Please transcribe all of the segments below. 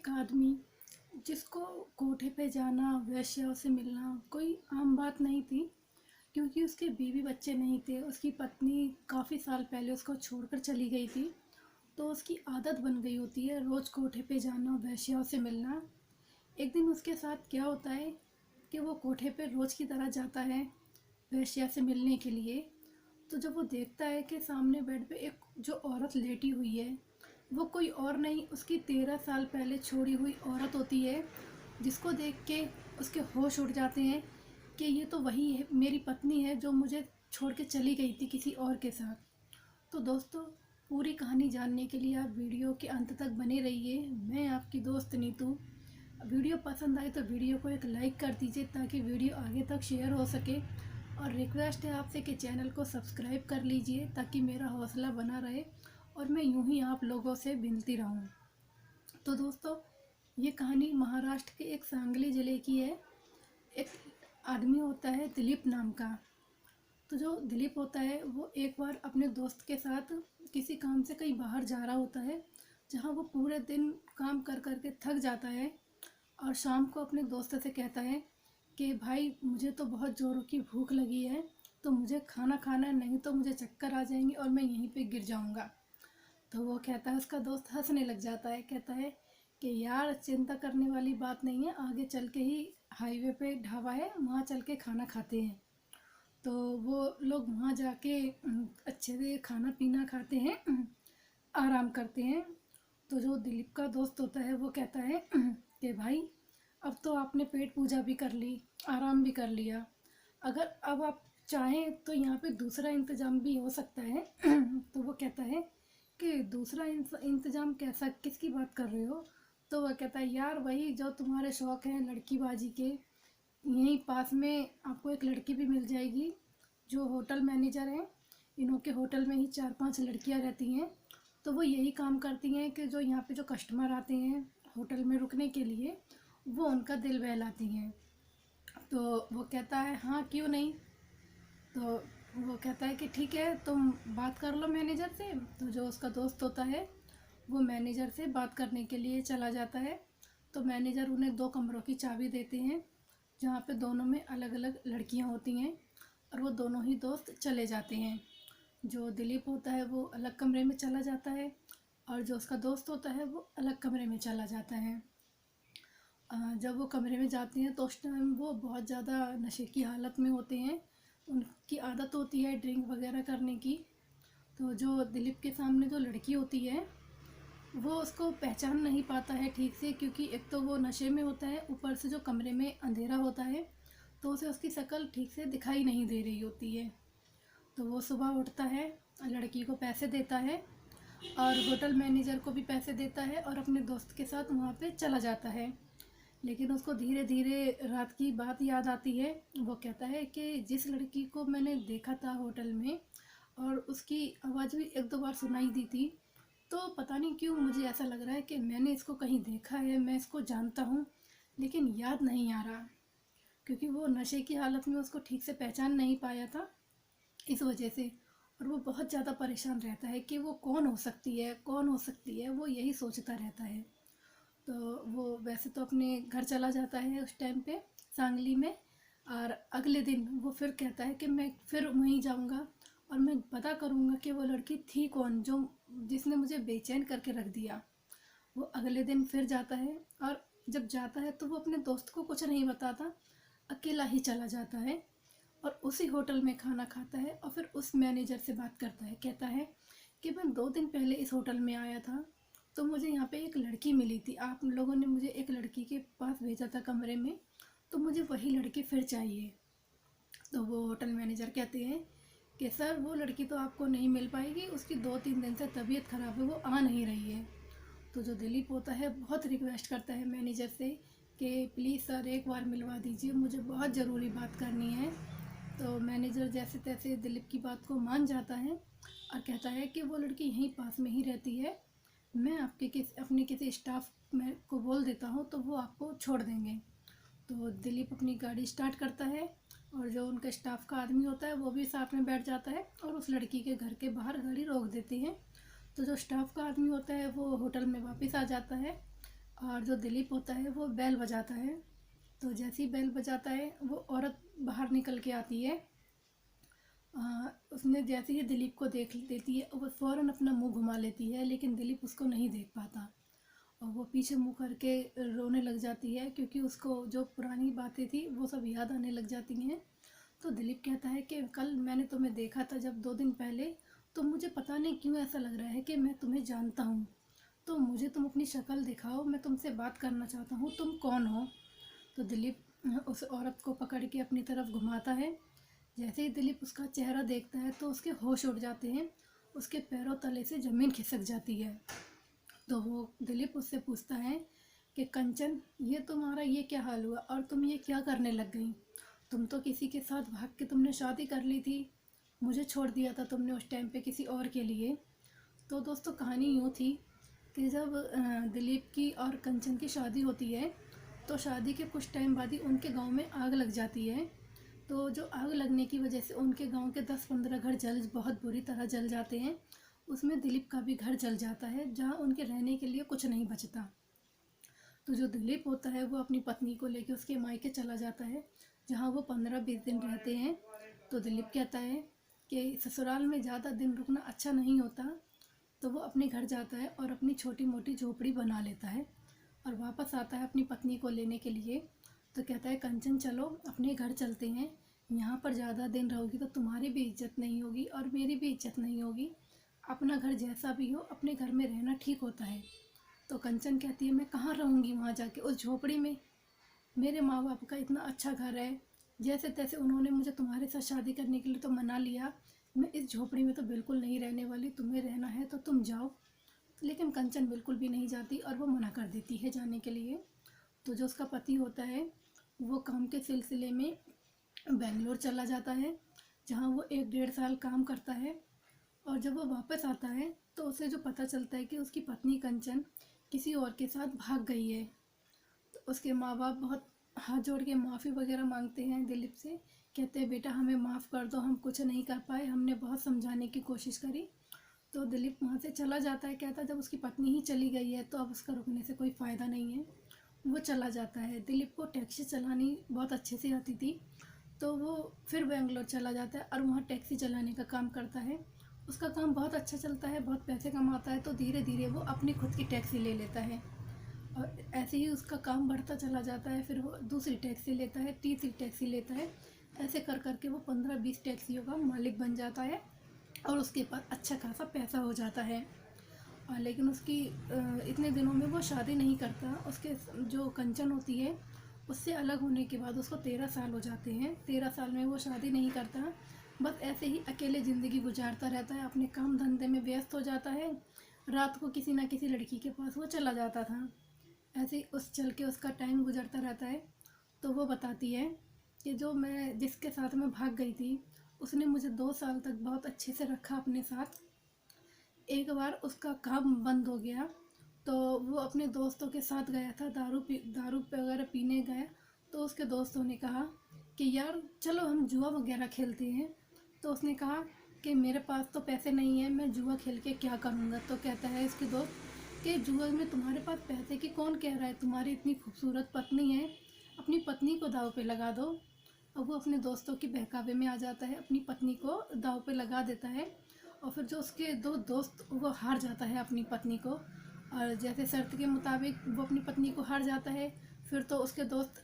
एक आदमी जिसको कोठे पे जाना, वेश्याओं से मिलना कोई आम बात नहीं थी, क्योंकि उसके बीवी बच्चे नहीं थे। उसकी पत्नी काफ़ी साल पहले उसको छोड़कर चली गई थी, तो उसकी आदत बन गई होती है रोज़ कोठे पे जाना, वेश्याओं से मिलना। एक दिन उसके साथ क्या होता है कि वो कोठे पे रोज़ की तरह जाता है वेश्या से मिलने के लिए। तो जब वो देखता है कि सामने बेड पे एक जो औरत लेटी हुई है, वो कोई और नहीं, उसकी 13 साल पहले छोड़ी हुई औरत होती है, जिसको देख के उसके होश उड़ जाते हैं कि ये तो वही है, मेरी पत्नी है जो मुझे छोड़ के चली गई थी किसी और के साथ। तो दोस्तों, पूरी कहानी जानने के लिए आप वीडियो के अंत तक बने रहिए। मैं आपकी दोस्त नीतू। वीडियो पसंद आए तो वीडियो को एक लाइक कर दीजिए ताकि वीडियो आगे तक शेयर हो सके, और रिक्वेस्ट है आपसे कि चैनल को सब्सक्राइब कर लीजिए ताकि मेरा हौसला बना रहे और मैं यूं ही आप लोगों से मिलती रहूं। तो दोस्तों, ये कहानी महाराष्ट्र के एक सांगली ज़िले की है। एक आदमी होता है दिलीप नाम का। तो जो दिलीप होता है वो एक बार अपने दोस्त के साथ किसी काम से कहीं बाहर जा रहा होता है, जहाँ वो पूरे दिन काम कर कर के थक जाता है, और शाम को अपने दोस्त से कहता है कि भाई मुझे तो बहुत ज़ोरों की भूख लगी है, तो मुझे खाना खाना है, नहीं तो मुझे चक्कर आ जाएंगे और मैं यहीं पे गिर जाऊंगा। तो वो कहता है, उसका दोस्त हंसने लग जाता है, कहता है कि यार चिंता करने वाली बात नहीं है, आगे चल के ही हाईवे पे ढाबा है, वहाँ चल के खाना खाते हैं। तो वो लोग वहाँ जाके अच्छे से खाना पीना खाते हैं, आराम करते हैं। तो जो दिलीप का दोस्त होता है वो कहता है कि भाई अब तो आपने पेट पूजा भी कर ली, आराम भी कर लिया, अगर अब आप चाहें तो यहाँ पे दूसरा इंतज़ाम भी हो सकता है। तो वो कहता है कि दूसरा इंतज़ाम कैसा, किसकी बात कर रहे हो? तो वह कहता है यार वही जो तुम्हारे शौक़ हैं लड़कीबाजी के, यहीं पास में आपको एक लड़की भी मिल जाएगी जो होटल मैनेजर हैं। इन्हों के होटल में ही 4-5 लड़कियां रहती हैं, तो वो यही काम करती हैं कि जो यहाँ पे जो कस्टमर आते हैं होटल में रुकने के लिए, वो उनका दिल बहलाती हैं। तो वो कहता है हाँ क्यों नहीं। तो वो कहता है कि ठीक है तुम बात कर लो मैनेजर से। तो जो उसका दोस्त होता है वो मैनेजर से बात करने के लिए चला जाता है। तो मैनेजर उन्हें 2 कमरों की चाबी देते हैं, जहाँ पे दोनों में अलग अलग लड़कियाँ होती हैं, और वो दोनों ही दोस्त चले जाते हैं। जो दिलीप होता है वो अलग कमरे में चला जाता है, और जो उसका दोस्त होता है वो अलग कमरे में चला जाता है। जब वो कमरे में जाते हैं तो उस टाइम वो बहुत ज़्यादा नशे की हालत में होते हैं, उनकी आदत होती है ड्रिंक वगैरह करने की। तो जो दिलीप के सामने जो लड़की होती है वो उसको पहचान नहीं पाता है ठीक से, क्योंकि एक तो वो नशे में होता है, ऊपर से जो कमरे में अंधेरा होता है तो उसे उसकी शक्ल ठीक से दिखाई नहीं दे रही होती है। तो वो सुबह उठता है, लड़की को पैसे देता है और होटल मैनेजर को भी पैसे देता है और अपने दोस्त के साथ वहाँ पे चला जाता है। लेकिन उसको धीरे धीरे रात की बात याद आती है। वो कहता है कि जिस लड़की को मैंने देखा था होटल में और उसकी आवाज़ भी 1-2 बार सुनाई दी थी, तो पता नहीं क्यों मुझे ऐसा लग रहा है कि मैंने इसको कहीं देखा है, मैं इसको जानता हूँ, लेकिन याद नहीं आ रहा, क्योंकि वो नशे की हालत में उसको ठीक से पहचान नहीं पाया था इस वजह से। और वो बहुत ज़्यादा परेशान रहता है कि वो कौन हो सकती है, कौन हो सकती है, वो यही सोचता रहता है। तो वो वैसे तो अपने घर चला जाता है उस टाइम पे सांगली में, और अगले दिन वो फिर कहता है कि मैं फिर वहीं जाऊंगा और मैं पता करूंगा कि वो लड़की थी कौन जो जिसने मुझे बेचैन करके रख दिया। वो अगले दिन फिर जाता है, और जब जाता है तो वो अपने दोस्त को कुछ नहीं बताता, अकेला ही चला जाता है और उसी होटल में खाना खाता है। और फिर उस मैनेजर से बात करता है, कहता है कि मैं 2 दिन पहले इस होटल में आया था, तो मुझे यहाँ पे एक लड़की मिली थी, आप लोगों ने मुझे एक लड़की के पास भेजा था कमरे में, तो मुझे वही लड़की फिर चाहिए। तो वो होटल मैनेजर कहते हैं कि सर वो लड़की तो आपको नहीं मिल पाएगी, उसकी 2-3 दिन से तबीयत ख़राब है, वो आ नहीं रही है। तो जो दिलीप होता है बहुत रिक्वेस्ट करता है मैनेजर से कि प्लीज़ सर एक बार मिलवा दीजिए, मुझे बहुत ज़रूरी बात करनी है। तो मैनेजर जैसे तैसे दिलीप की बात को मान जाता है और कहता है कि वो लड़की यहीं पास में ही रहती है, मैं अपने किसी स्टाफ में को बोल देता हूँ तो वो आपको छोड़ देंगे। तो दिलीप अपनी गाड़ी स्टार्ट करता है, और जो उनका स्टाफ का आदमी होता है वो भी साथ में बैठ जाता है और उस लड़की के घर के बाहर गाड़ी रोक देती है। तो जो स्टाफ का आदमी होता है वो होटल में वापस आ जाता है, और जो दिलीप होता है वो बेल बजाता है। तो जैसे ही बेल बजाता है वो औरत बाहर निकल के आती है। उसने जैसे ही दिलीप को देख लेती है वो फ़ौरन अपना मुंह घुमा लेती है, लेकिन दिलीप उसको नहीं देख पाता और वो पीछे मुंह करके रोने लग जाती है, क्योंकि उसको जो पुरानी बातें थी वो सब याद आने लग जाती हैं। तो दिलीप कहता है कि कल मैंने तुम्हें देखा था जब 2 दिन पहले, तो मुझे पता नहीं क्यों ऐसा लग रहा है कि मैं तुम्हें जानता हूँ। तो मुझे तुम अपनी शक्ल दिखाओ, मैं तुमसे बात करना चाहता हूँ, तुम कौन हो। तो दिलीप उस औरत को पकड़ के अपनी तरफ घुमाता है। जैसे ही दिलीप उसका चेहरा देखता है तो उसके होश उड़ जाते हैं, उसके पैरों तले से ज़मीन खिसक जाती है। तो वो दिलीप उससे पूछता है कि कंचन, ये तुम्हारा ये क्या हाल हुआ और तुम ये क्या करने लग गई। तुम तो किसी के साथ भाग के तुमने शादी कर ली थी, मुझे छोड़ दिया था तुमने उस टाइम पे किसी और के लिए। तो दोस्तों कहानी यूँ थी कि जब दिलीप की और कंचन की शादी होती है तो शादी के कुछ टाइम बाद ही उनके गांव में आग लग जाती है। तो जो आग लगने की वजह से उनके गांव के 10-15 घर बहुत बुरी तरह जल जाते हैं। उसमें दिलीप का भी घर जल जाता है, जहां उनके रहने के लिए कुछ नहीं बचता। तो जो दिलीप होता है वो अपनी पत्नी को लेकर उसके मायके चला जाता है, जहाँ वो 15-20 दिन रहते हैं। तो दिलीप कहता है कि ससुराल में ज़्यादा दिन रुकना अच्छा नहीं होता। तो वो अपने घर जाता है और अपनी छोटी मोटी झोपड़ी बना लेता है और वापस आता है अपनी पत्नी को लेने के लिए। तो कहता है कंचन चलो अपने घर चलते हैं, यहाँ पर ज़्यादा दिन रहोगी तो तुम्हारी भी इज्जत नहीं होगी और मेरी भी इज्जत नहीं होगी। अपना घर जैसा भी हो अपने घर में रहना ठीक होता है। तो कंचन कहती है मैं कहाँ रहूँगी वहाँ जाके उस झोपड़ी में, मेरे माँ बाप का इतना अच्छा घर है, जैसे तैसे उन्होंने मुझे तुम्हारे साथ शादी करने के लिए तो मना लिया, मैं इस झोपड़ी में तो बिल्कुल नहीं रहने वाली, तुम्हें रहना है तो तुम जाओ। लेकिन कंचन बिल्कुल भी नहीं जाती और वो मना कर देती है जाने के लिए। तो जो उसका पति होता है वो काम के सिलसिले में बेंगलोर चला जाता है, जहाँ वो 1-1.5 साल काम करता है। और जब वो वापस आता है तो उसे जो पता चलता है कि उसकी पत्नी कंचन किसी और के साथ भाग गई है। तो उसके माँ बाप बहुत हाथ जोड़ के माफ़ी वगैरह मांगते हैं दिलीप से, कहते हैं बेटा हमें माफ़ कर दो, हम कुछ नहीं कर पाए, हमने बहुत समझाने की कोशिश करी। तो दिलीप वहाँ से चला जाता है, कहता है जब उसकी पत्नी ही चली गई है तो अब उसका रुकने से कोई फ़ायदा नहीं है। वो चला जाता है। दिलीप को टैक्सी चलानी बहुत अच्छे से आती थी, तो वो फिर बेंगलोर चला जाता है और वहाँ टैक्सी चलाने का काम करता है। उसका काम बहुत अच्छा चलता है, बहुत पैसे कमाता है, तो धीरे धीरे वो अपनी खुद की टैक्सी ले लेता है और ऐसे ही उसका काम बढ़ता चला जाता है। फिर वो दूसरी टैक्सी लेता है, तीसरी टैक्सी लेता है, ऐसे कर करके वो 15-20 टैक्सियों का मालिक बन जाता है और उसके पास अच्छा खासा पैसा हो जाता है। लेकिन उसकी इतने दिनों में वो शादी नहीं करता। उसके जो कंचन होती है उससे अलग होने के बाद उसको 13 साल हो जाते हैं। 13 साल में वो शादी नहीं करता, बस ऐसे ही अकेले ज़िंदगी गुजारता रहता है, अपने काम धंधे में व्यस्त हो जाता है। रात को किसी ना किसी लड़की के पास वो चला जाता था। ऐसे ही उस चल के उसका टाइम गुजरता रहता है। तो वो बताती है कि जो मैं जिसके साथ मैं भाग गई थी उसने मुझे 2 साल तक बहुत अच्छे से रखा अपने साथ। एक बार उसका काम बंद हो गया तो वो अपने दोस्तों के साथ गया था, दारू वगैरह पीने गया। तो उसके दोस्तों ने कहा कि यार चलो हम जुआ वगैरह खेलते हैं। तो उसने कहा कि मेरे पास तो पैसे नहीं है, मैं जुआ खेल के क्या करूँगा। तो कहता है इसके दोस्त कि जुआ में तुम्हारे पास पैसे की कौन कह रहा है, तुम्हारी इतनी खूबसूरत पत्नी है, अपनी पत्नी को दाव पे लगा दो। अब वो अपने दोस्तों की बहकावे में आ जाता है, अपनी पत्नी को दाव पे लगा देता है और फिर जो उसके दो दोस्त वो हार जाता है अपनी पत्नी को, और जैसे शर्त के मुताबिक वो अपनी पत्नी को हार जाता है। फिर तो उसके दोस्त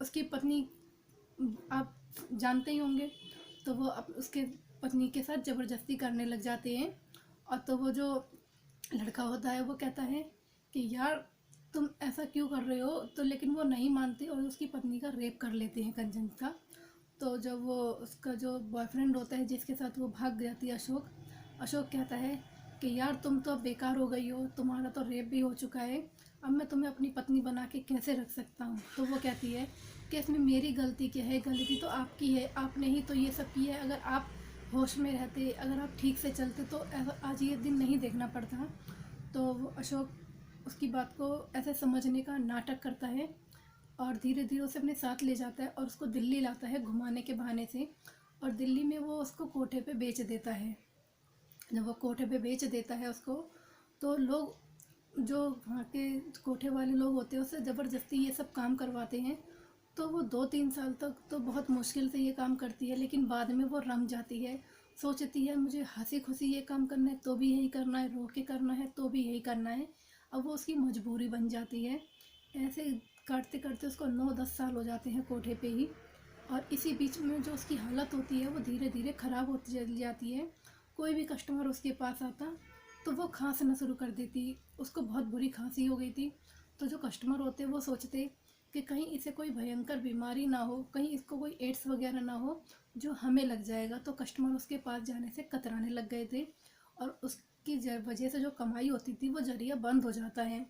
उसकी पत्नी आप जानते ही होंगे, तो वो उसके पत्नी के साथ ज़बरदस्ती करने लग जाते हैं। और तो वो जो लड़का होता है वो कहता है कि यार तुम ऐसा क्यों कर रहे हो, तो लेकिन वो नहीं मानते और उसकी पत्नी का रेप कर लेते हैं कंचन का। तो जब वो उसका जो बॉयफ्रेंड होता है जिसके साथ वो भाग जाती है अशोक, अशोक कहता है कि यार तुम तो अब बेकार हो गई हो, तुम्हारा तो रेप भी हो चुका है, अब मैं तुम्हें अपनी पत्नी बना के कैसे रख सकता हूँ। तो वो कहती है कि इसमें मेरी गलती क्या है, गलती तो आपकी है, आपने ही तो ये सब किया है, अगर आप होश में रहते, अगर आप ठीक से चलते तो आज ये दिन नहीं देखना पड़ता। तो वो अशोक उसकी बात को ऐसे समझने का नाटक करता है और धीरे धीरे उसे अपने साथ ले जाता है और उसको दिल्ली लाता है घुमाने के बहाने से। और दिल्ली में वो उसको कोठे पे बेच देता है। जब वो कोठे पे बेच देता है उसको, तो लोग जो वहाँ के कोठे वाले लोग होते हैं उससे ज़बरदस्ती ये सब काम करवाते हैं। तो वो 2-3 साल तक तो बहुत मुश्किल से ये काम करती है, लेकिन बाद में वो रम जाती है। सोचती है मुझे हँसी खुशी ये काम करना है तो भी यही करना है, रो के करना है तो भी यही करना है। अब वो उसकी मजबूरी बन जाती है। ऐसे करते करते उसको 9-10 साल हो जाते हैं कोठे पे ही। और इसी बीच में जो उसकी हालत होती है वो धीरे धीरे ख़राब होती चली जाती है। कोई भी कस्टमर उसके पास आता तो वो खांसना शुरू कर देती। उसको बहुत बुरी खांसी हो गई थी। तो जो कस्टमर होते वो सोचते कि कहीं इसे कोई भयंकर बीमारी ना हो, कहीं इसको कोई एड्स वगैरह ना हो जो हमें लग जाएगा। तो कस्टमर उसके पास जाने से कतराने लग गए थे। और उसकी वजह से जो कमाई होती थी वो जरिया बंद हो जाता है।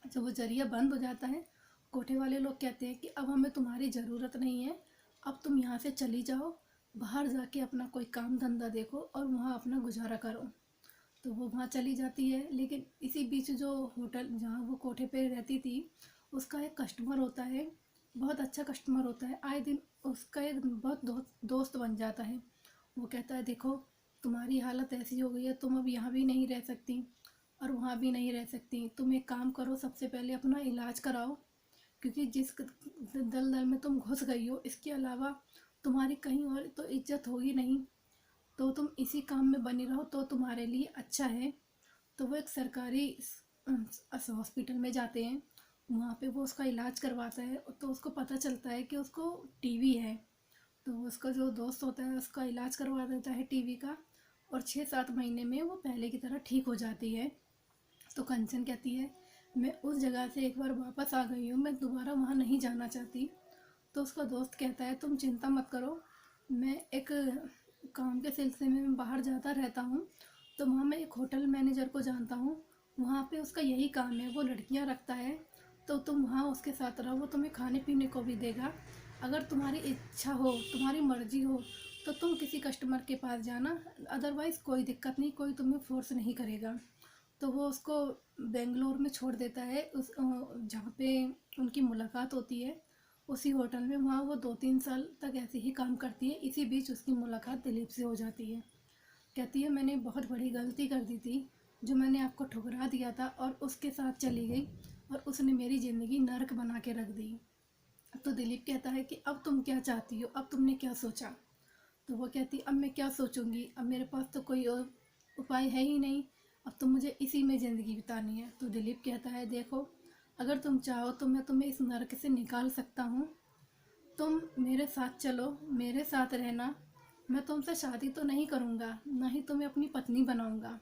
जब वो जरिया बंद हो जाता है, कोठे वाले लोग कहते हैं कि अब हमें तुम्हारी ज़रूरत नहीं है, अब तुम यहाँ से चली जाओ, बाहर जाके अपना कोई काम धंधा देखो और वहाँ अपना गुजारा करो। तो वो वहाँ चली जाती है। लेकिन इसी बीच जो होटल जहाँ वो कोठे पे रहती थी उसका एक कस्टमर होता है, बहुत अच्छा कस्टमर होता है। आए दिन उसका एक बहुत दोस्त बन जाता है। वो कहता है देखो तुम्हारी हालत ऐसी हो गई है, तुम अब यहाँ भी नहीं रह सकती और वहाँ भी नहीं रह सकती। तुम एक काम करो, सबसे पहले अपना इलाज कराओ, क्योंकि जिस दलदल में तुम घुस गई हो इसके अलावा तुम्हारी कहीं और तो इज्जत होगी नहीं। तो तुम इसी काम में बनी रहो तो तुम्हारे लिए अच्छा है। तो वो एक सरकारी हॉस्पिटल में जाते हैं। वहाँ पे वो उसका इलाज करवाता है तो उसको पता चलता है कि उसको टीवी है। तो उसका जो दोस्त होता है उसका इलाज करवा देता है टीवी का। और 6-7 महीने में वो पहले की तरह ठीक हो जाती है। तो कंचन कहती है मैं उस जगह से एक बार वापस आ गई हूँ, मैं दोबारा वहाँ नहीं जाना चाहती। तो उसका दोस्त कहता है तुम चिंता मत करो, मैं एक काम के सिलसिले में बाहर जाता रहता हूँ। तो वहाँ मैं एक होटल मैनेजर को जानता हूँ, वहाँ पे उसका यही काम है, वो लड़कियाँ रखता है। तो तुम वहाँ उसके साथ रहो, वो तुम्हें खाने पीने को भी देगा। अगर तुम्हारी इच्छा हो, तुम्हारी मर्जी हो तो तुम किसी कस्टमर के पास जाना, अदरवाइज़ कोई दिक्कत नहीं, कोई तुम्हें फोर्स नहीं करेगा। तो वो उसको बेंगलोर में छोड़ देता है, उस जहाँ पे उनकी मुलाकात होती है उसी होटल में। वहाँ वो 2-3 साल तक ऐसे ही काम करती है। इसी बीच उसकी मुलाकात दिलीप से हो जाती है। कहती है मैंने बहुत बड़ी गलती कर दी थी, जो मैंने आपको ठुकरा दिया था और उसके साथ चली गई और उसने मेरी ज़िंदगी नरक बना के रख दी। तो दिलीप कहता है कि अब तुम क्या चाहती हो, अब तुमने क्या सोचा। तो वो कहती अब मैं क्या सोचूंगी, अब मेरे पास तो कोई और उपाय है ही नहीं, अब तो मुझे इसी में ज़िंदगी बितानी है। तो दिलीप कहता है देखो अगर तुम चाहो तो मैं तुम्हें इस नरक से निकाल सकता हूँ, तुम मेरे साथ चलो, मेरे साथ रहना। मैं तुमसे शादी तो नहीं करूँगा, ना ही तुम्हें अपनी पत्नी बनाऊँगा।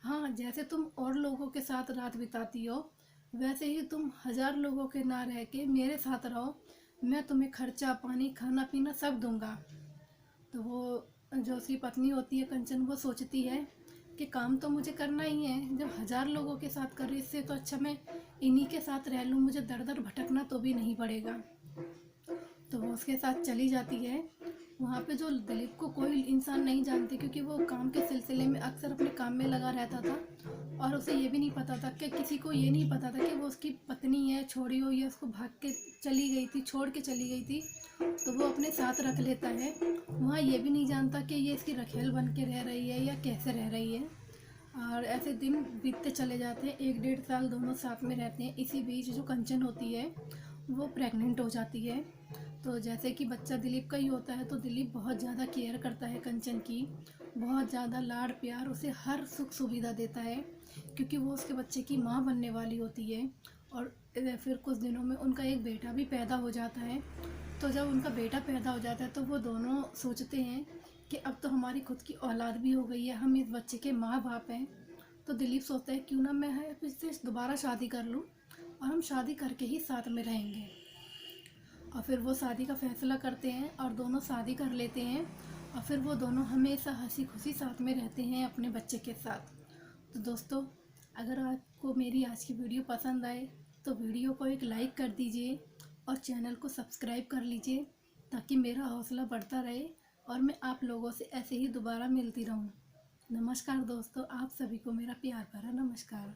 हाँ, जैसे तुम और लोगों के साथ रात बिताती हो वैसे ही तुम 1000 लोगों के ना रह के मेरे साथ रहो, मैं तुम्हें खर्चा पानी खाना पीना सब दूंगा। तो वो जो उसकी पत्नी होती है कंचन, वो सोचती है कि काम तो मुझे करना ही है, जब 1000 लोगों के साथ कर रही, इससे तो अच्छा मैं इन्हीं के साथ रह लूँ, मुझे दर दर भटकना तो भी नहीं पड़ेगा। तो वो उसके साथ चली जाती है। वहाँ पे जो दिलीप को कोई इंसान नहीं जानते, क्योंकि वो काम के सिलसिले में अक्सर अपने काम में लगा रहता था। और उसे ये भी नहीं पता था कि किसी को ये नहीं पता था कि वो उसकी पत्नी है, छोड़ी हुई है, उसको भाग के चली गई थी, छोड़ के चली गई थी। तो वो अपने साथ रख लेता है। वहाँ ये भी नहीं जानता कि ये इसकी रखेल बन के रह रही है या कैसे रह रही है। और ऐसे दिन बीतते चले जाते हैं, 1-1.5 साल दोनों साथ में रहते हैं। इसी बीच जो कंचन होती है वो प्रेग्नेंट हो जाती है। तो जैसे कि बच्चा दिलीप का ही होता है, तो दिलीप बहुत ज़्यादा केयर करता है कंचन की, बहुत ज़्यादा लाड़ प्यार, उसे हर सुख सुविधा देता है, क्योंकि वो उसके बच्चे की माँ बनने वाली होती है। और फिर कुछ दिनों में उनका एक बेटा भी पैदा हो जाता है। तो जब उनका बेटा पैदा हो जाता है तो वो दोनों सोचते हैं कि अब तो हमारी खुद की औलाद भी हो गई है, हम इस बच्चे के माँ बाप हैं। तो दिलीप सोचता है क्यों ना मैं है इससे दोबारा शादी कर लूँ और हम शादी करके ही साथ में रहेंगे। और फिर वो शादी का फैसला करते हैं और दोनों शादी कर लेते हैं। और फिर वो दोनों हमेशा हंसी खुशी साथ में रहते हैं अपने बच्चे के साथ। तो दोस्तों, अगर आपको मेरी आज की वीडियो पसंद आए तो वीडियो को एक लाइक कर दीजिए और चैनल को सब्सक्राइब कर लीजिए, ताकि मेरा हौसला बढ़ता रहे और मैं आप लोगों से ऐसे ही दोबारा मिलती रहूं। नमस्कार दोस्तों, आप सभी को मेरा प्यार भरा नमस्कार।